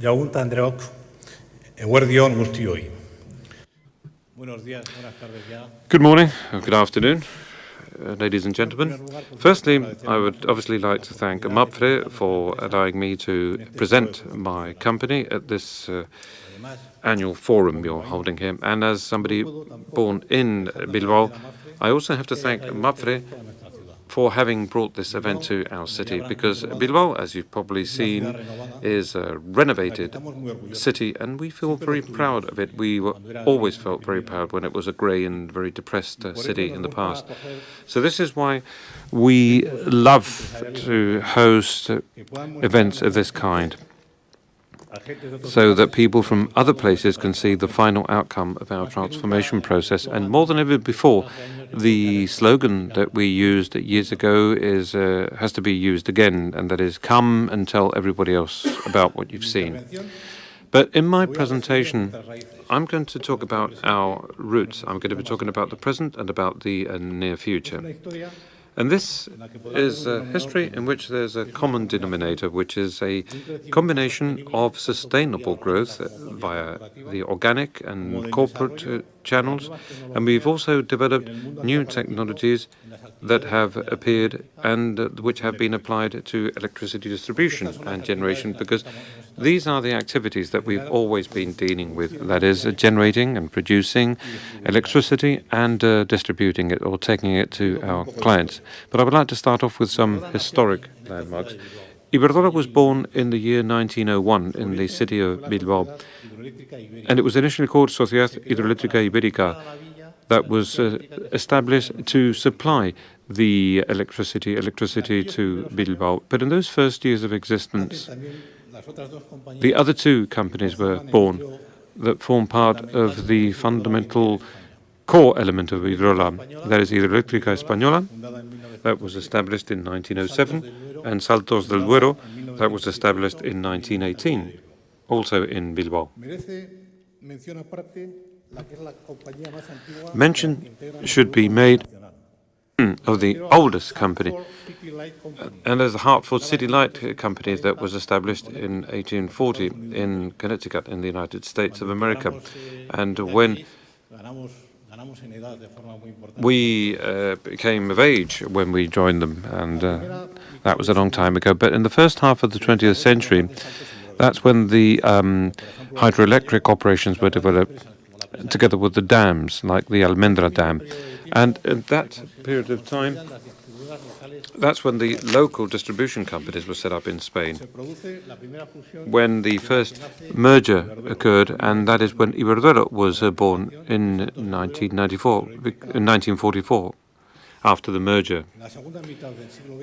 Jaun ta Andreok, eguerdi on guztioi. Good morning, or good afternoon, ladies and gentlemen. Firstly, I would obviously like to thank MAPFRE for allowing me to present my company at this annual forum you're holding here. And as somebody born in Bilbao, I also have to thank MAPFRE for having brought this event to our city, because Bilbao, as you've probably seen, is a renovated city, and we feel very proud of it. We always felt very proud when it was a grey and very depressed city in the past. So this is why we love to host events of this kind, so that people from other places can see the final outcome of our transformation process. And more than ever before, the slogan that we used years ago has to be used again, and that is, come and tell everybody else about what you've seen. But in my presentation, I'm going to talk about our roots. I'm going to be talking about the present and about the near future. And this is a history in which there's a common denominator, which is a combination of sustainable growth via the organic and corporate channels. And we've also developed new technologies that have appeared and which have been applied to electricity distribution and generation, because these are the activities that we've always been dealing with, that is, generating and producing electricity and distributing it or taking it to our clients. But I would like to start off with some historic landmarks. IBERDROLA was born in the year 1901 in the city of Bilbao, and it was initially called Sociedad Hidroeléctrica Ibérica, that was established to supply the electricity to Bilbao. But in those first years of existence, the other two companies were born that form part of the fundamental core element of Iberdrola, that is Hidroeléctrica Española, that was established in 1907, and Saltos del Duero, that was established in 1918, also in Bilbao. Mention should be made of the oldest company, and as the Hartford City Light Company that was established in 1840 in Connecticut in the United States of America. And when we became of age when we joined them, and that was a long time ago. But in the first half of the 20th century, that's when the hydroelectric operations were developed, together with the dams, like the Almendra Dam. And in that period of time, that's when the local distribution companies were set up in Spain, when the first merger occurred, and that is when Iberdrola was born in 1944, after the merger.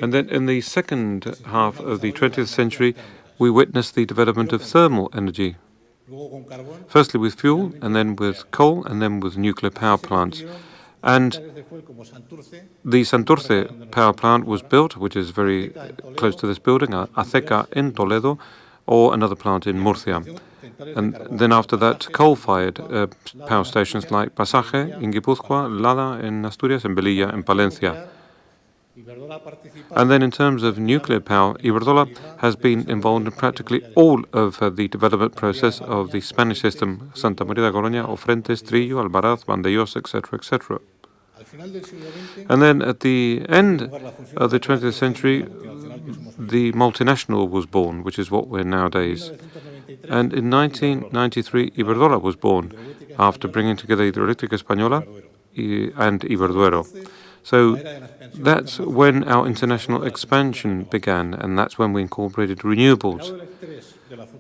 And then in the second half of the 20th century, we witnessed the development of thermal energy, firstly with fuel, and then with coal, and then with nuclear power plants. And the Santurce power plant was built, which is very close to this building, Aceca in Toledo, or another plant in Murcia. And then after that, coal-fired power stations like Pasaje in Guipúzcoa, Lada in Asturias, and Belilla in Palencia. And then in terms of nuclear power, Iberdrola has been involved in practically all of the development process of the Spanish system, Santa María de Garoña, Ofrentes, Trillo, Albaraz, Vandellós, etc., etc. And then at the end of the 20th century, the multinational was born, which is what we're nowadays. And in 1993, Iberdrola was born, after bringing together Hidroeléctrica Española and Iberduero. So that's when our international expansion began, and that's when we incorporated renewables.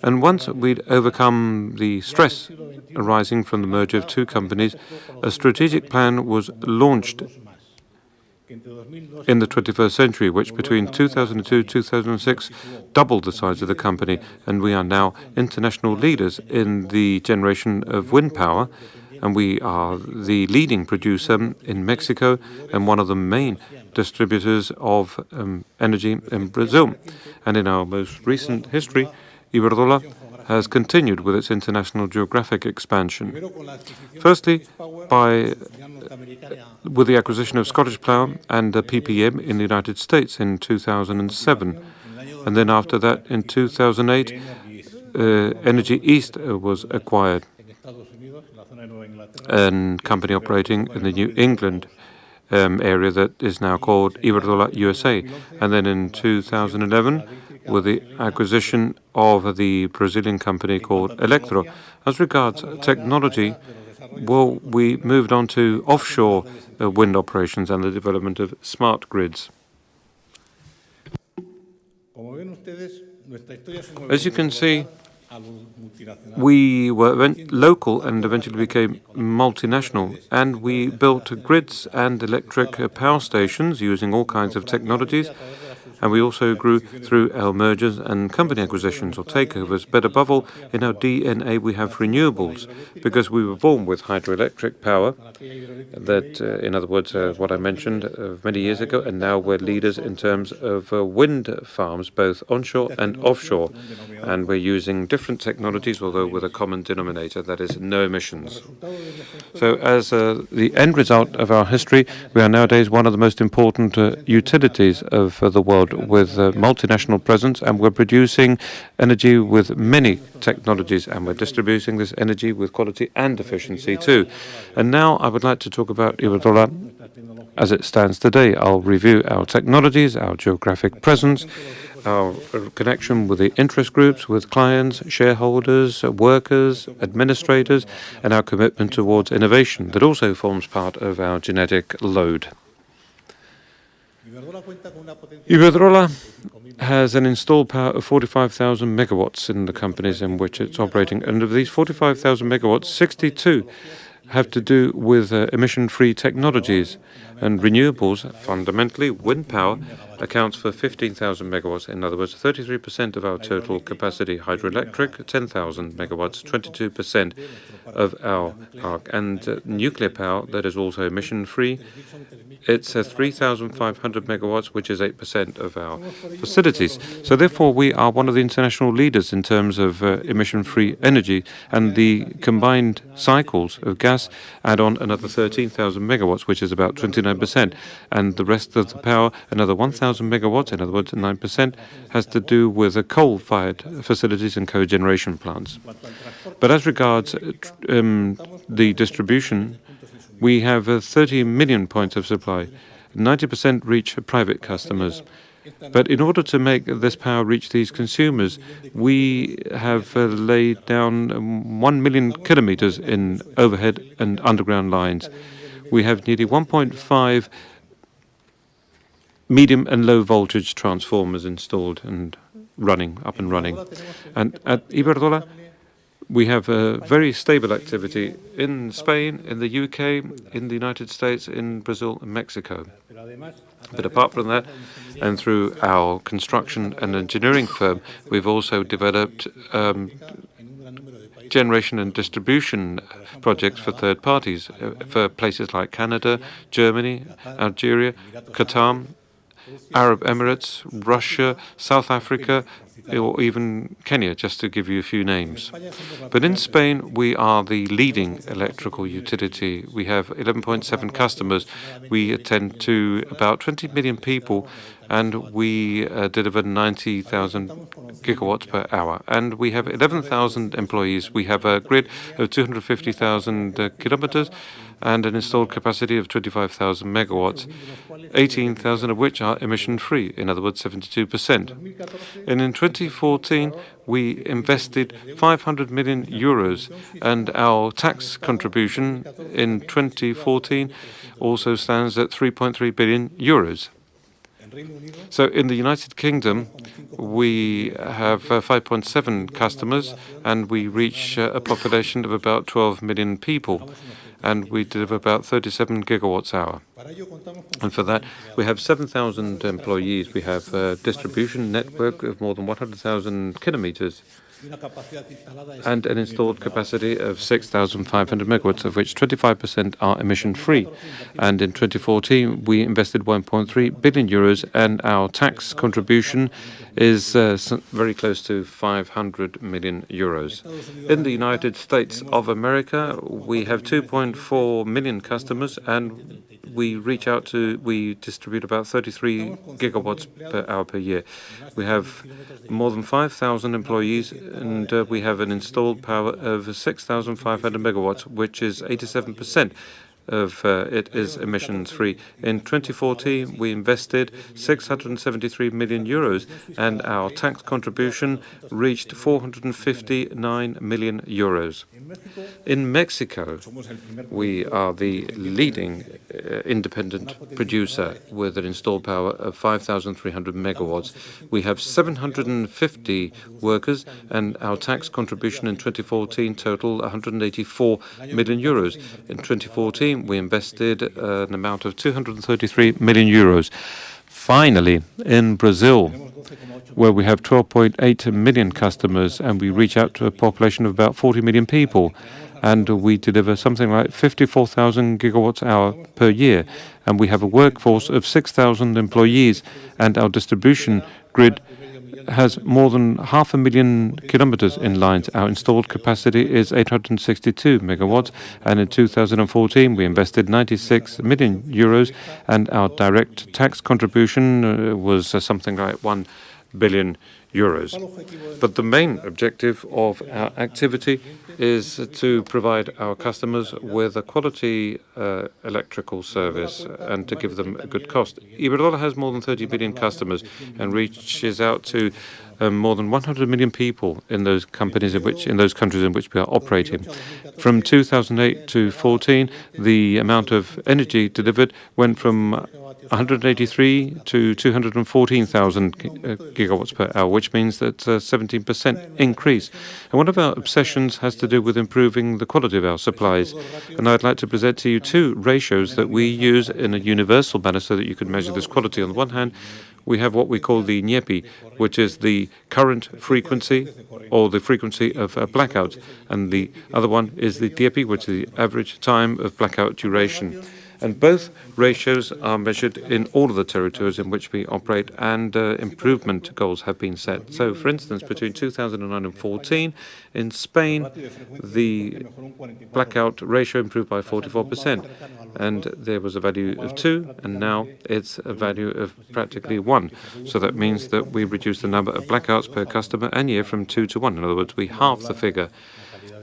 And once we'd overcome the stress arising from the merger of two companies, a strategic plan was launched in the 21st century, which between 2002 and 2006 doubled the size of the company, and we are now international leaders in the generation of wind power. And we are the leading producer in Mexico and one of the main distributors of energy in Brazil. And in our most recent history, Iberdrola has continued with its international geographic expansion. Firstly, with the acquisition of Scottish Power and PPM in the United States in 2007. And then after that, in 2008, Energy East was acquired, a company operating in the New England area that is now called IBERDROLA USA. And then in 2011, with the acquisition of the Brazilian company called Electro. As regards technology, well, we moved on to offshore wind operations and the development of smart grids. As you can see, we were local and eventually became multinational, and we built grids and electric power stations using all kinds of technologies. And we also grew through our mergers and company acquisitions or takeovers. But above all, in our DNA, we have renewables, because we were born with hydroelectric power, that, in other words, what I mentioned many years ago, and now we're leaders in terms of wind farms, both onshore and offshore. And we're using different technologies, although with a common denominator, that is no emissions. So as the end result of our history, we are nowadays one of the most important utilities of the world, with multinational presence, and we're producing energy with many technologies, and we're distributing this energy with quality and efficiency too. And now I would like to talk about Iberdrola as it stands today. I'll review our technologies, our geographic presence, our connection with the interest groups, with clients, shareholders, workers, administrators, and our commitment towards innovation that also forms part of our genetic load. Iberdrola has an installed power of 45,000 megawatts in the companies in which it's operating. And of these 45,000 megawatts, 62 have to do with emission-free technologies. And renewables, fundamentally, wind power, accounts for 15,000 megawatts. In other words, 33% of our total capacity. Hydroelectric, 10,000 megawatts, 22% of our park. And nuclear power, that is also emission-free, it's 3,500 megawatts, which is 8% of our facilities. So therefore, we are one of the international leaders in terms of emission-free energy, and the combined cycles of gas add on another 13,000 megawatts, which is about 29%. And the rest of the power, another 1,000 megawatts, in other words, 9%, has to do with coal-fired facilities and cogeneration plants. But as regards the distribution, we have 30 million points of supply. 90% reach private customers. But in order to make this power reach these consumers, we have laid down 1 million kilometers in overhead and underground lines. We have nearly 1.5 medium and low voltage transformers installed and up and running. And at Iberdrola, we have a very stable activity in Spain, in the UK, in the United States, in Brazil and Mexico. But apart from that, and through our construction and engineering firm, we've also developed generation and distribution projects for third parties, for places like Canada, Germany, Algeria, Qatar, Arab Emirates, Russia, South Africa, or even Kenya, just to give you a few names. But in Spain, we are the leading electrical utility. We have 11.7 customers. We attend to about 20 million people, and we deliver 90,000 gigawatts per hour. And we have 11,000 employees. We have a grid of 250,000 kilometers and an installed capacity of 25,000 megawatts, 18,000 of which are emission-free, in other words, 72%. And in 2014, we invested 500 million euros, and our tax contribution in 2014 also stands at 3.3 billion euros. So in the United Kingdom, we have 5.7 customers, and we reach a population of about 12 million people, and we deliver about 37 gigawatts hour. And for that, we have 7,000 employees. We have a distribution network of more than 100,000 kilometers, and an installed capacity of 6,500 megawatts, of which 25% are emission-free. And in 2014, we invested 1.3 billion euros, and our tax contribution is very close to 500 million euros. In the United States of America, we have 2.4 million customers, and we we distribute about 33 gigawatts per hour per year. We have more than 5,000 employees, and we have an installed power of 6,500 megawatts, which is 87% of it is emissions-free. In 2014, we invested 673 million euros, and our tax contribution reached 459 million euros. In Mexico, we are the leading independent producer with an installed power of 5,300 megawatts. We have 750 workers, and our tax contribution in 2014 totaled 184 million euros. In 2014, we invested an amount of 233 million euros. Finally, in Brazil, where we have 12.8 million customers and we reach out to a population of about 40 million people, and we deliver something like 54,000 gigawatts hour per year, and we have a workforce of 6,000 employees, and our distribution grid has more than 500,000 kilometers in lines. Our installed capacity is 862 megawatts, and in 2014 we invested 96 million euros, and our direct tax contribution was something like 1 billion euros. But the main objective of our activity is to provide our customers with a quality electrical service and to give them a good cost. Iberdrola has more than 30 million customers and reaches out to more than 100 million people in those countries in which we are operating. From 2008 to 14, the amount of energy delivered went from 183 to 214,000 gigawatts per hour, which means that 17% increase. And one of our obsessions has to do with improving the quality of our supplies. And I'd like to present to you two ratios that we use in a universal manner so that you can measure this quality. On the one hand, we have what we call the NIEPI, which is the current frequency or the frequency of blackouts. And the other one is the DIEPI, which is the average time of blackout duration. And both ratios are measured in all of the territories in which we operate, and improvement goals have been set. So, for instance, between 2009 and 14, in Spain, the blackout ratio improved by 44%, and there was a value of 2, and now it's a value of practically 1. So that means that we reduced the number of blackouts per customer and year from 2 to 1. In other words, we halved the figure.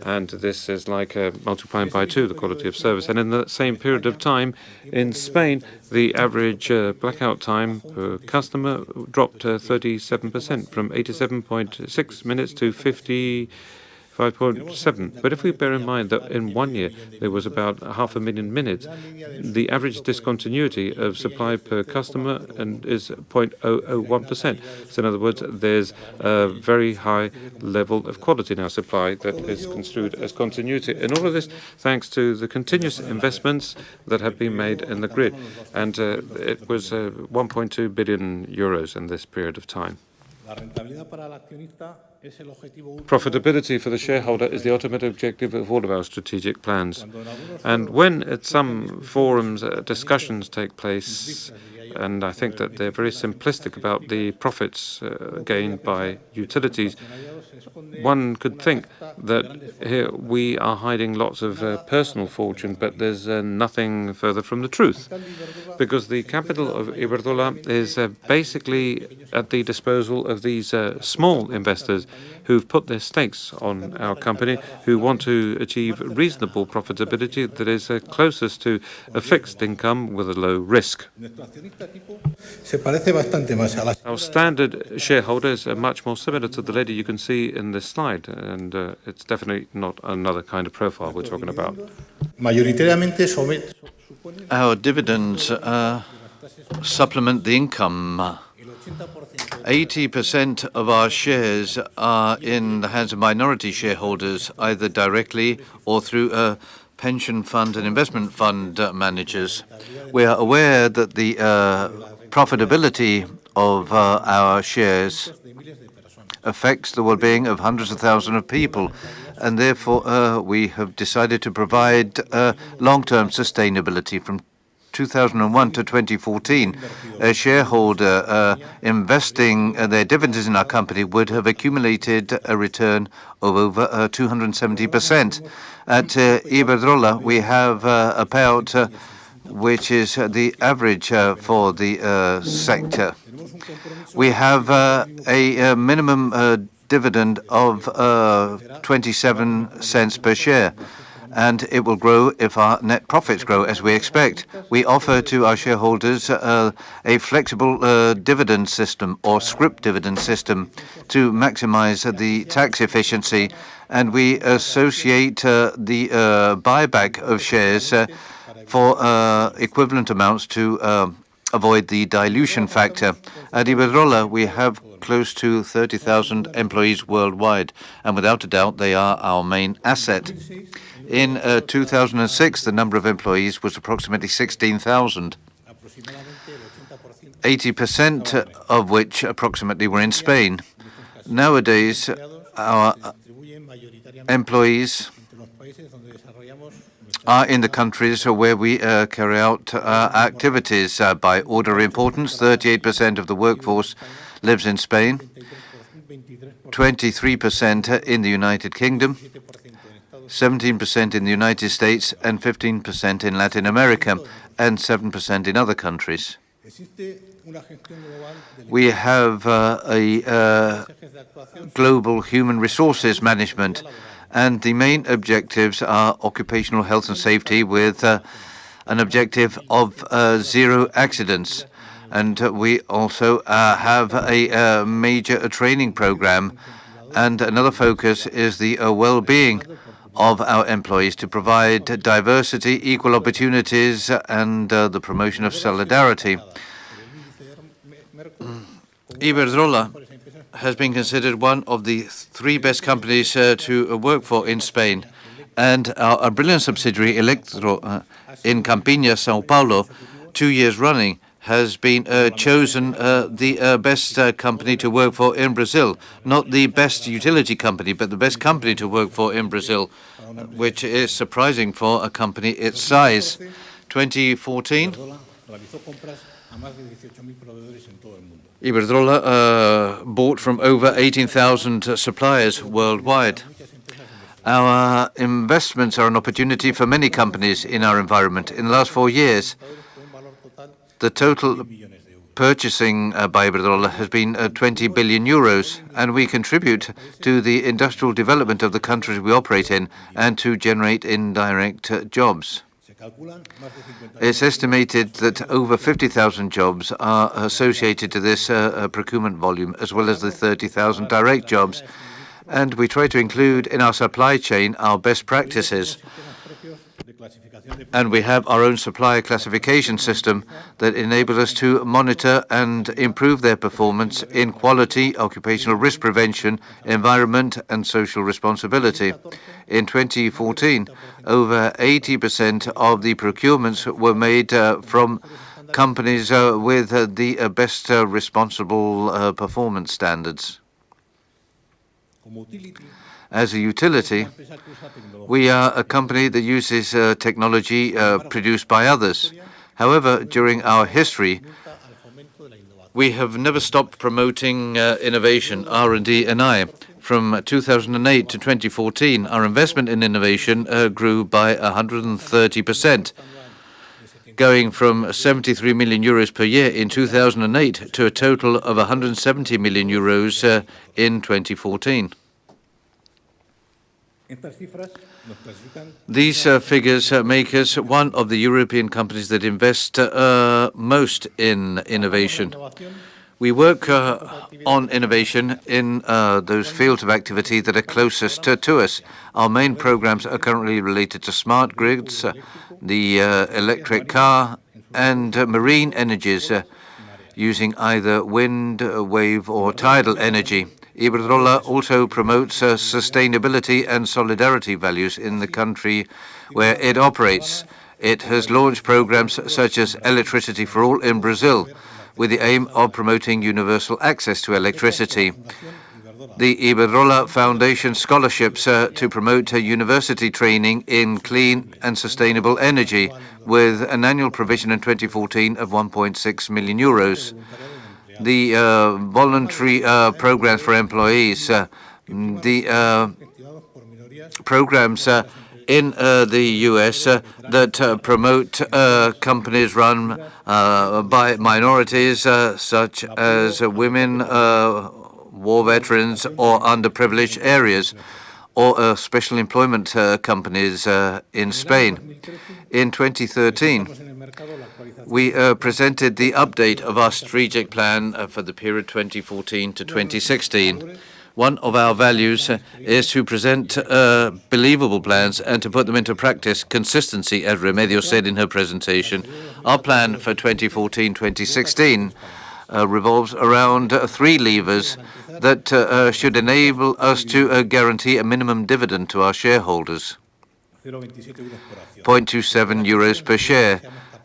And this is like multiplying by 2 the quality of service. And in the same period of time, in Spain, the average blackout time per customer dropped 37%, from 87.6 minutes to 55.7. But if we bear in mind that in 1 year there was about 500,000 minutes, the average discontinuity of supply per customer is 0.001%. So in other words, there's a very high level of quality in our supply that is construed as continuity. And all of this thanks to the continuous investments that have been made in the grid. And it was 1.2 billion euros in this period of time. Profitability for the shareholder is the ultimate objective of all of our strategic plans. And when at some forums discussions take place, and I think that they're very simplistic about the profits gained by utilities, one could think that here we are hiding lots of personal fortune, but there's nothing further from the truth. Because the capital of Iberdrola is basically at the disposal of these small investors who've put their stakes on our company, who want to achieve reasonable profitability that is closest to a fixed income with a low risk. Our standard shareholders are much more similar to the lady you can see in this slide, and it's definitely not another kind of profile we're talking about. Our dividends supplement the income. 80% of our shares are in the hands of minority shareholders, either directly or through pension fund and investment fund managers. We are aware that the profitability of our shares affects the well-being of hundreds of thousands of people, and therefore we have decided to provide long-term sustainability. From 2001 to 2014, a shareholder investing their dividends in our company would have accumulated a return of over 270%. At Iberdrola, we have about which is the average for the sector. We have a minimum dividend of 27 cents per share, and it will grow if our net profits grow as we expect. We offer to our shareholders a flexible dividend system or scrip dividend system to maximize the tax efficiency, and we associate the buyback of shares for equivalent amounts to avoid the dilution factor. At Iberdrola, we have close to 30,000 employees worldwide, and without a doubt, they are our main asset. In 2006, the number of employees was approximately 16,000, 80% of which approximately were in Spain. Nowadays, our employees are in the countries where we carry out activities. By order of importance, 38% of the workforce lives in Spain, 23% in the United Kingdom, 17% in the United States, and 15% in Latin America, and 7% in other countries. We have a global human resources management, and the main objectives are occupational health and safety with an objective of 0 accidents. And we also have a major training program, and another focus is the well-being of our employees to provide diversity, equal opportunities, and the promotion of solidarity. Iberdrola has been considered one of the 3 best companies to work for in Spain, and our brilliant subsidiary Electro in Campiña, Sao Paulo, 2 years running, has been chosen the best company to work for in Brazil. Not the best utility company, but the best company to work for in Brazil, which is surprising for a company its size. 2014, Iberdrola bought from over 18,000 suppliers worldwide. Our investments are an opportunity for many companies in our environment. In the last 4 years, the total purchasing by Iberdrola has been 20 billion euros, and we contribute to the industrial development of the countries we operate in and to generate indirect jobs. It's estimated that over 50,000 jobs are associated to this procurement volume, as well as the 30,000 direct jobs. And we try to include in our supply chain our best practices. And we have our own supplier classification system that enables us to monitor and improve their performance in quality, occupational risk prevention, environment, and social responsibility. In 2014, over 80% of the procurements were made from companies with the best responsible performance standards. As a utility, we are a company that uses technology produced by others. However, during our history, we have never stopped promoting innovation, R&D, and I. From 2008 to 2014, our investment in innovation grew by 130%, going from 73 million euros per year in 2008 to a total of 170 million euros in 2014. These figures make us one of the European companies that invest most in innovation. We work on innovation in those fields of activity that are closest to us. Our main programs are currently related to smart grids, the electric car, and marine energies using either wind, wave, or tidal energy. Iberdrola also promotes sustainability and solidarity values in the country where it operates. It has launched programs such as Electricity for All in Brazil, with the aim of promoting universal access to electricity. The Iberdrola Foundation scholarships to promote university training in clean and sustainable energy, with an annual provision in 2014 of 1.6 million euros. The voluntary programs for employees, the programs in the US that promote companies run by minorities such as women, war veterans, or underprivileged areas, or special employment companies in Spain. In 2013, we presented the update of our strategic plan for the period 2014 to 2016. One of our values is to present believable plans and to put them into practice. Consistency, as Remedios said in her presentation. Our plan for 2014-2016 revolves around three levers that should enable us to guarantee a minimum dividend to our shareholders. 0.27 euros per share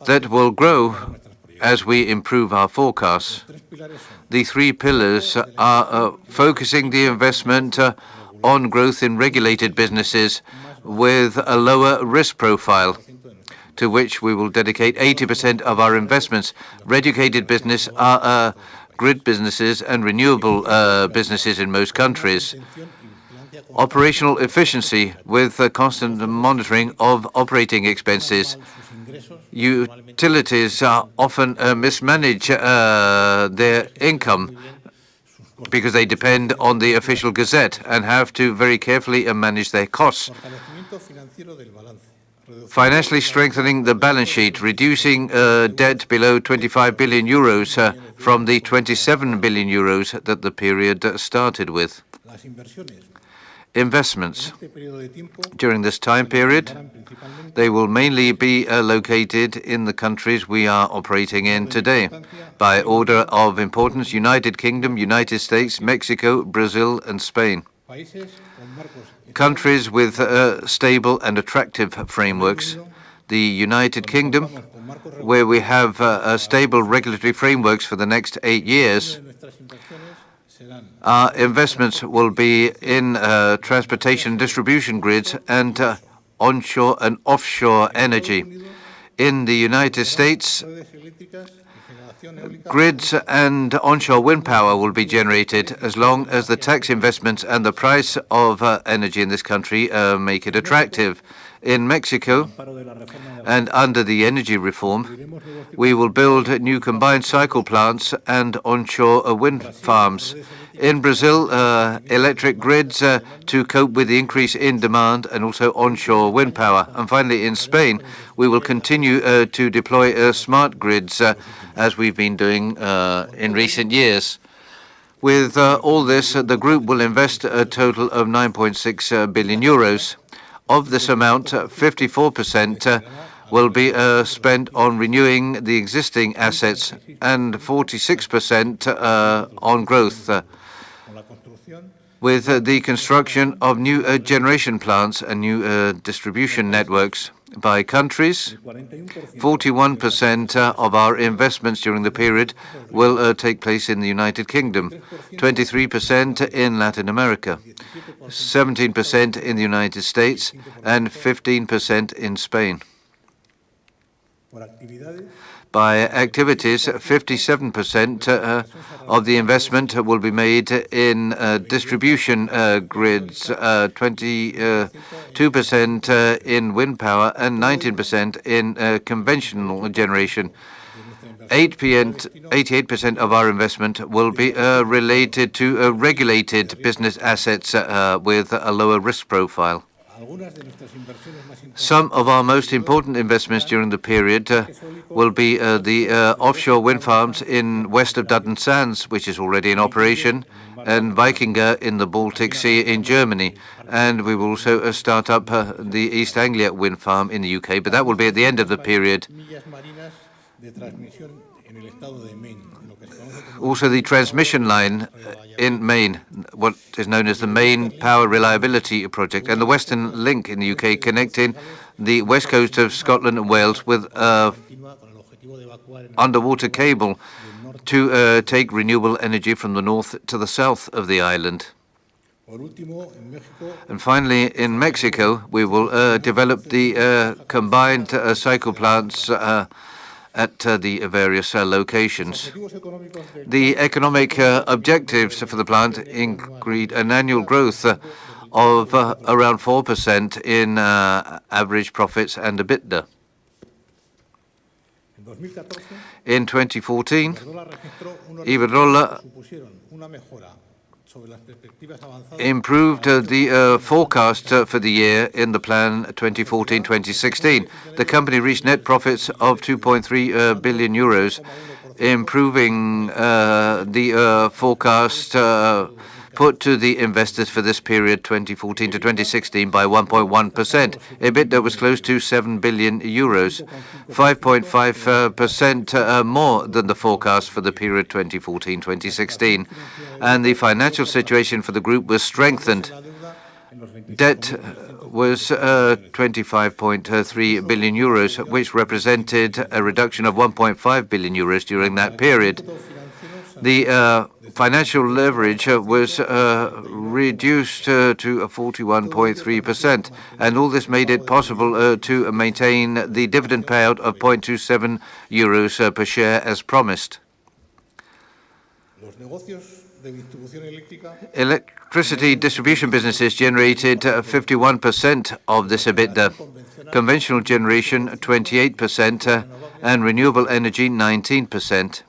that will grow as we improve our forecasts. The three pillars are focusing the investment on growth in regulated businesses with a lower risk profile, to which we will dedicate 80% of our investments. Regulated business are grid businesses and renewable businesses in most countries. Operational efficiency with constant monitoring of operating expenses. Utilities often mismanage their income because they depend on the official gazette and have to very carefully manage their costs. Financially strengthening the balance sheet, reducing debt below 25 billion euros from the 27 billion euros that the period started with. Investments. During this time period, they will mainly be located in the countries we are operating in today. By order of importance, United Kingdom, United States, Mexico, Brazil, and Spain. Countries with stable and attractive frameworks. The United Kingdom, where we have stable regulatory frameworks for the next 8 years. Our investments will be in transportation distribution grids and onshore and offshore energy. In the United States, grids and onshore wind power will be generated as long as the tax investments and the price of energy in this country make it attractive. In Mexico, and under the energy reform, we will build new combined cycle plants and onshore wind farms. In Brazil, electric grids to cope with the increase in demand and also onshore wind power. And finally, in Spain, we will continue to deploy smart grids as we've been doing in recent years. With all this, the group will invest a total of 9.6 billion euros. Of this amount, 54% will be spent on renewing the existing assets and 46% on growth, with the construction of new generation plants and new distribution networks. By countries, 41% of our investments during the period will take place in the United Kingdom, 23% in Latin America, 17% in the United States, and 15% in Spain. By activities, 57% of the investment will be made in distribution grids, 22% in wind power, and 19% in conventional generation. 88% of our investment will be related to regulated business assets with a lower risk profile. Some of our most important investments during the period will be the offshore wind farms in west of Duddon Sands, which is already in operation, and Wikinger in the Baltic Sea in Germany. And we will also start up the East Anglia wind farm in the UK, but that will be at the end of the period. Also, the transmission line in Maine, what is known as the Maine Power Reliability Project, and the Western Link in the UK, connecting the west coast of Scotland and Wales with underwater cable to take renewable energy from the north to the south of the island. And finally, in Mexico, we will develop the combined cycle plants at the various locations. The economic objectives for the plant include an annual growth of around 4% in average profits and EBITDA. In 2014, Iberdrola improved the forecast for the year in the plan 2014-2016. The company reached net profits of 2.3 billion euros, improving the forecast put to the investors for this period 2014 to 2016 by 1.1%. EBITDA was close to 7 billion euros, 5.5% more than the forecast for the period 2014-2016. And the financial situation for the group was strengthened. Debt was 25.3 billion euros, which represented a reduction of 1.5 billion euros during that period. The financial leverage was reduced to 41.3%, and all this made it possible to maintain the dividend payout of 0.27 euros per share as promised. Electricity distribution businesses generated 51% of this EBITDA, conventional generation 28%, and renewable energy 19%.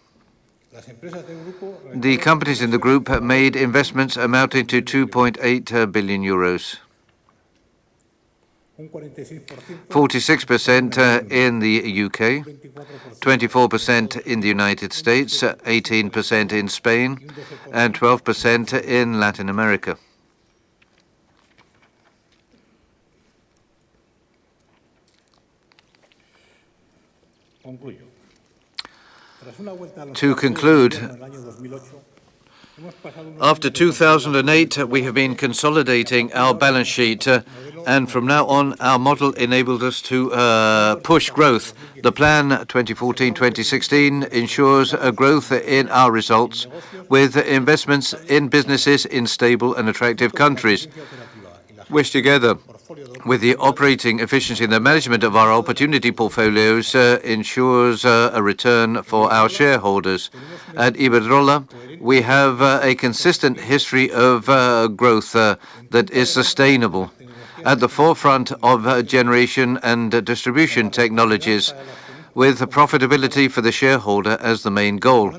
The companies in the group made investments amounting to 2.8 billion euros. 46% in the UK, 24% in the United States, 18% in Spain, and 12% in Latin America. To conclude, after 2008, we have been consolidating our balance sheet, and from now on, our model enabled us to push growth. The plan 2014-2016 ensures a growth in our results with investments in businesses in stable and attractive countries, which together with the operating efficiency and the management of our opportunity portfolios ensures a return for our shareholders. At Iberdrola, we have a consistent history of growth that is sustainable at the forefront of generation and distribution technologies, with profitability for the shareholder as the main goal,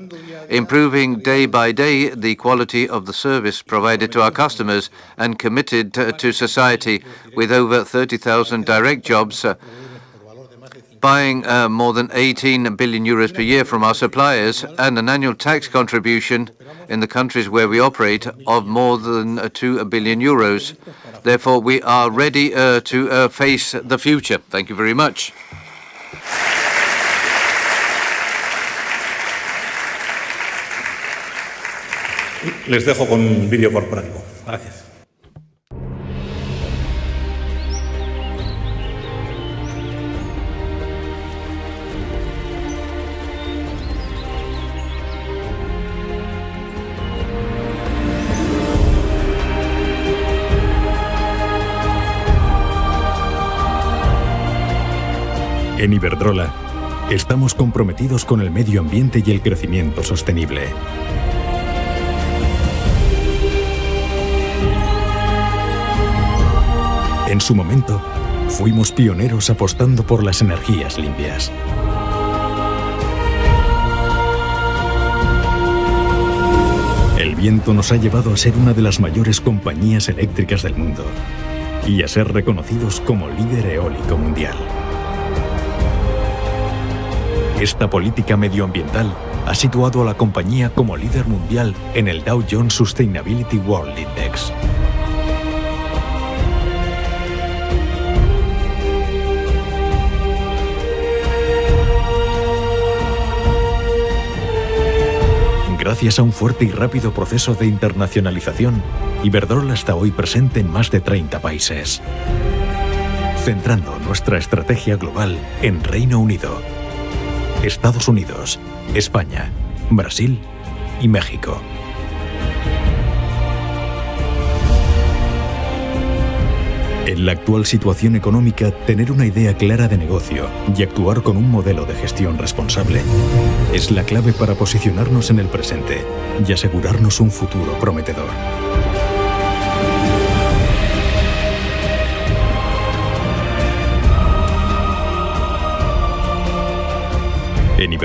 improving day by day the quality of the service provided to our customers, and committed to society with over 30,000 direct jobs, buying more than 18 billion euros per year from our suppliers, and an annual tax contribution in the countries where we operate of more than 2 billion euros. Therefore, we are ready to face the future. Thank you very much. Les dejo con vídeo corporativo. Gracias. En Iberdrola, estamos comprometidos con el medio ambiente y el crecimiento sostenible. En su momento, fuimos pioneros apostando por las energías limpias. El viento nos ha llevado a ser una de las mayores compañías eléctricas del mundo y a ser reconocidos como líder eólico mundial. Esta política medioambiental ha situado a la compañía como líder mundial en el Dow Jones Sustainability World Index. Gracias a un fuerte y rápido proceso de internacionalización, Iberdrola está hoy presente en más de 30 países, centrando nuestra estrategia global en Reino Unido, Estados Unidos, España, Brasil y México. En la actual situación económica, tener una idea clara de negocio y actuar con un modelo de gestión responsable es la clave para posicionarnos en el presente y asegurarnos un futuro prometedor.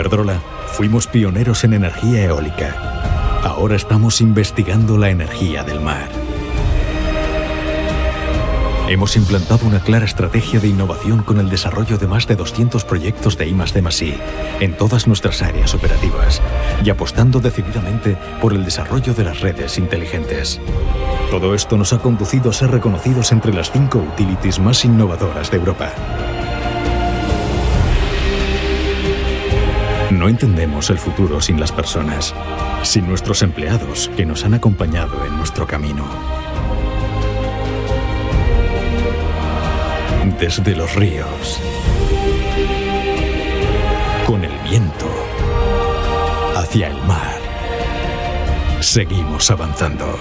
Iberdrola fuimos pioneros en energía eólica. Ahora estamos investigando la energía del mar. Hemos implantado una clara estrategia de innovación con el desarrollo de más de 200 proyectos de I+D+I en todas nuestras áreas operativas y apostando decididamente por el desarrollo de las redes inteligentes. Todo esto nos ha conducido a ser reconocidos entre las 5 utilities más innovadoras de Europa. No entendemos el futuro sin las personas, sin nuestros empleados que nos han acompañado en nuestro camino. Desde los ríos, con el viento, hacia el mar, seguimos avanzando.